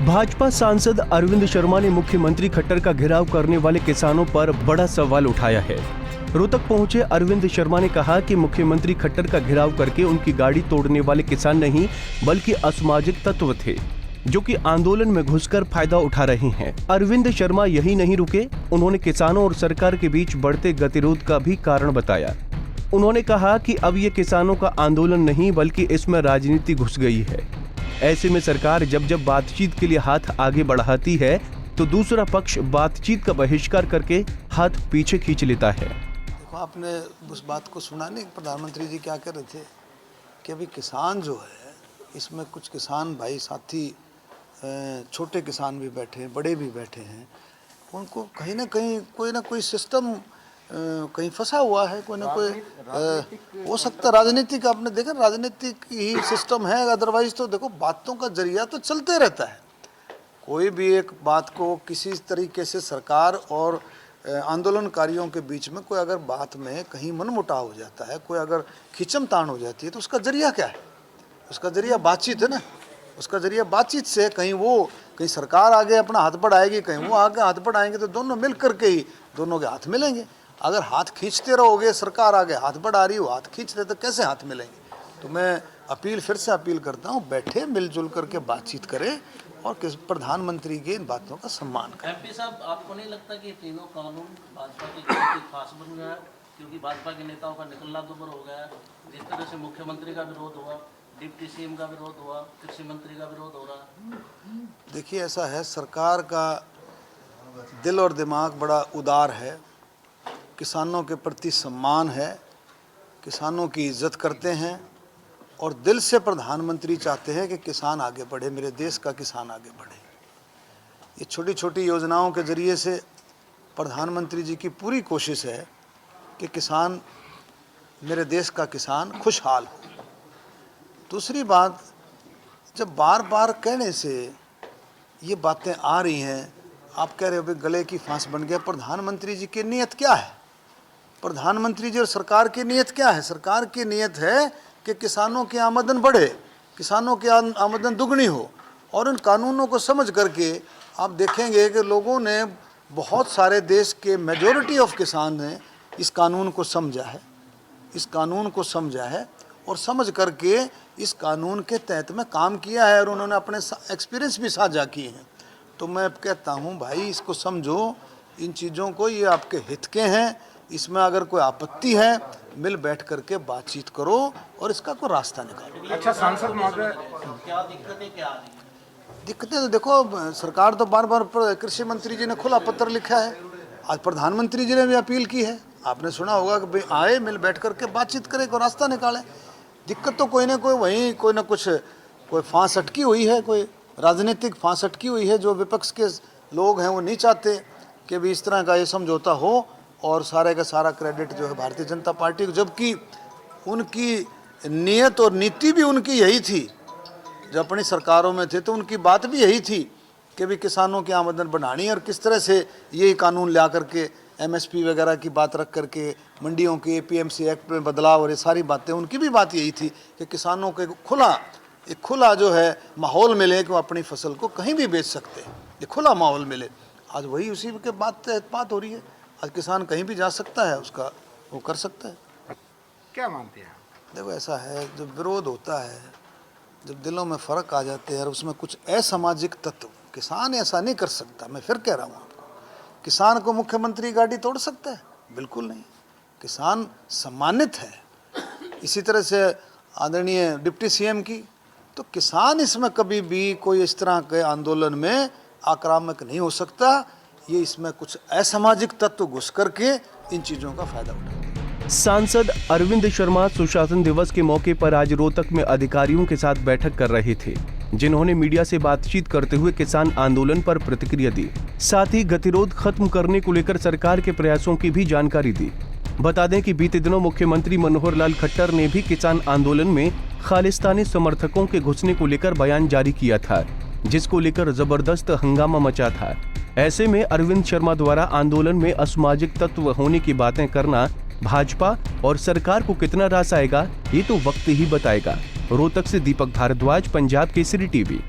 भाजपा सांसद अरविंद शर्मा ने मुख्यमंत्री खट्टर का घेराव करने वाले किसानों पर बड़ा सवाल उठाया है। रोहतक पहुंचे अरविंद शर्मा ने कहा कि मुख्यमंत्री खट्टर का घेराव करके उनकी गाड़ी तोड़ने वाले किसान नहीं बल्कि असामाजिक तत्व थे, जो कि आंदोलन में घुसकर फायदा उठा रहे हैं। अरविंद शर्मा यही नहीं रुके, उन्होंने किसानों और सरकार के बीच बढ़ते गतिरोध का भी कारण बताया। उन्होंने कहा कि अब ये किसानों का आंदोलन नहीं बल्कि इसमें राजनीति घुस गई है। ऐसे में सरकार जब जब बातचीत के लिए हाथ आगे बढ़ाती है तो दूसरा पक्ष बातचीत का बहिष्कार करके हाथ पीछे खींच लेता है। देखो, आपने उस बात को सुना नहीं, प्रधानमंत्री जी क्या कह रहे थे कि अभी किसान जो है, इसमें कुछ किसान भाई साथी, छोटे किसान भी बैठे हैं, बड़े भी बैठे हैं, उनको कहीं ना कहीं कोई ना कोई सिस्टम कहीं फंसा हुआ है, कोई ना कोई हो सकता है राजनीतिक। आपने देखा राजनीतिक ही सिस्टम है, अदरवाइज तो देखो बातों का जरिया तो चलते रहता है। कोई भी एक बात को किसी तरीके से सरकार और आंदोलनकारियों के बीच में कोई अगर बात में कहीं मनमुटाव हो जाता है, कोई अगर खींचमतान हो जाती है, तो उसका जरिया क्या है? उसका जरिया बातचीत है ना। उसका जरिया बातचीत से कहीं सरकार आगे अपना हाथ बढ़ाएगी, कहीं वो आगे हाथ बढ़ाएंगे, तो दोनों मिल करके ही दोनों के हाथ मिलेंगे। अगर हाथ खींचते रहोगे, सरकार आगे हाथ बढ़ा रही हो, हाथ खींच रहे, तो कैसे हाथ मिलेंगे? तो मैं फिर से अपील करता हूँ, बैठे मिलजुल करके बातचीत करें और प्रधानमंत्री की इन बातों का सम्मान करें। एमपी साहब, आपको नहीं लगता कि तीनों कानून भाजपा की खास बन गया, क्योंकि भाजपा के नेताओं का निकलना दुबर हो गया? जिस तरह से मुख्यमंत्री का विरोध हुआ, डिप्टी सीएम का विरोध हुआ, कृषि मंत्री का विरोध हो रहा। देखिए, ऐसा है, सरकार का दिल और दिमाग बड़ा उदार है, किसानों के प्रति सम्मान है, किसानों की इज्जत करते हैं और दिल से प्रधानमंत्री चाहते हैं कि किसान आगे बढ़े, मेरे देश का किसान आगे बढ़े। ये छोटी छोटी योजनाओं के ज़रिए से प्रधानमंत्री जी की पूरी कोशिश है कि किसान, मेरे देश का किसान खुशहाल हो। दूसरी बात, जब बार बार कहने से ये बातें आ रही हैं, आप कह रहे हो भाई गले की फांस बन गया, प्रधानमंत्री जी की नीयत क्या है? प्रधानमंत्री जी और सरकार की नीयत क्या है? सरकार की नीयत है कि किसानों की आमदन बढ़े, किसानों की आमदन दुगनी हो। और उन कानूनों को समझ करके आप देखेंगे कि लोगों ने, बहुत सारे देश के मेजॉरिटी ऑफ किसान ने इस कानून को समझा है, इस कानून को समझा है और समझ करके इस कानून के तहत में काम किया है और उन्होंने अपने एक्सपीरियंस भी साझा किए हैं। तो मैं कहता हूं भाई, इसको समझो, इन चीज़ों को, ये आपके हित के हैं। इसमें अगर कोई आपत्ति है, मिल बैठ करके बातचीत करो और इसका कोई रास्ता निकालो। अच्छा, सांसद महोदय, क्या दिक्कतें क्या आ रही हैं? दिक्कतें तो देखो, सरकार तो बार बार, कृषि मंत्री जी ने खुला पत्र लिखा है, आज प्रधानमंत्री जी ने भी अपील की है, आपने सुना होगा कि भाई आए, मिल बैठ करके बातचीत करें, कोई रास्ता निकालें। दिक्कत तो कोई ना कोई वहीं, कोई ना कुछ, कोई फांस अटकी हुई है, कोई राजनीतिक फांस अटकी हुई है। जो विपक्ष के लोग हैं वो नहीं चाहते कि भी इस तरह का ये समझौता हो और सारे का सारा क्रेडिट जो है भारतीय जनता पार्टी को, जबकि उनकी नीयत और नीति भी उनकी यही थी। जब अपनी सरकारों में थे तो उनकी बात भी यही थी कि भी किसानों की आमदन बढ़ानी, और किस तरह से यही कानून ला करके एमएसपी वगैरह की बात रख करके मंडियों के एपीएमसी एक्ट में बदलाव, और ये सारी बातें, उनकी भी बात यही थी कि किसानों को एक खुला जो है माहौल मिले कि वो अपनी फसल को कहीं भी बेच सकते हैं, ये खुला माहौल मिले। आज वही उसी के बात हो रही है। आज किसान कहीं भी जा सकता है, उसका वो कर सकता है। क्या मानते हैं? देखो, ऐसा है, जब विरोध होता है, जब दिलों में फ़र्क आ जाते हैं और उसमें कुछ असामाजिक तत्व, किसान ऐसा नहीं कर सकता। मैं फिर कह रहा हूँ आपको, किसान को मुख्यमंत्री गाड़ी तोड़ सकता है? बिल्कुल नहीं। किसान सम्मानित है। इसी तरह से आदरणीय डिप्टी सीएम की, तो किसान इसमें कभी भी कोई इस तरह के आंदोलन में आक्रामक नहीं हो सकता। ये इसमें कुछ असामाजिक तत्व घुस करके इन चीज़ों का फायदा उठाते। सांसद अरविंद शर्मा सुशासन दिवस के मौके पर आज रोहतक में अधिकारियों के साथ बैठक कर रहे थे, जिन्होंने मीडिया से बातचीत करते हुए किसान आंदोलन पर प्रतिक्रिया दी। साथ ही गतिरोध खत्म करने को लेकर सरकार के प्रयासों की भी जानकारी दी। बता दें कि बीते दिनों मुख्यमंत्री मनोहर लाल खट्टर ने भी किसान आंदोलन में खालिस्तानी समर्थकों के घुसने को लेकर बयान जारी किया था, जिसको लेकर जबरदस्त हंगामा मचा था। ऐसे में अरविंद शर्मा द्वारा आंदोलन में असामाजिक तत्व होने की बातें करना भाजपा और सरकार को कितना रास आएगा, ये तो वक्त ही बताएगा। रोहतक से दीपक भारद्वाज, पंजाब केसरी टीवी।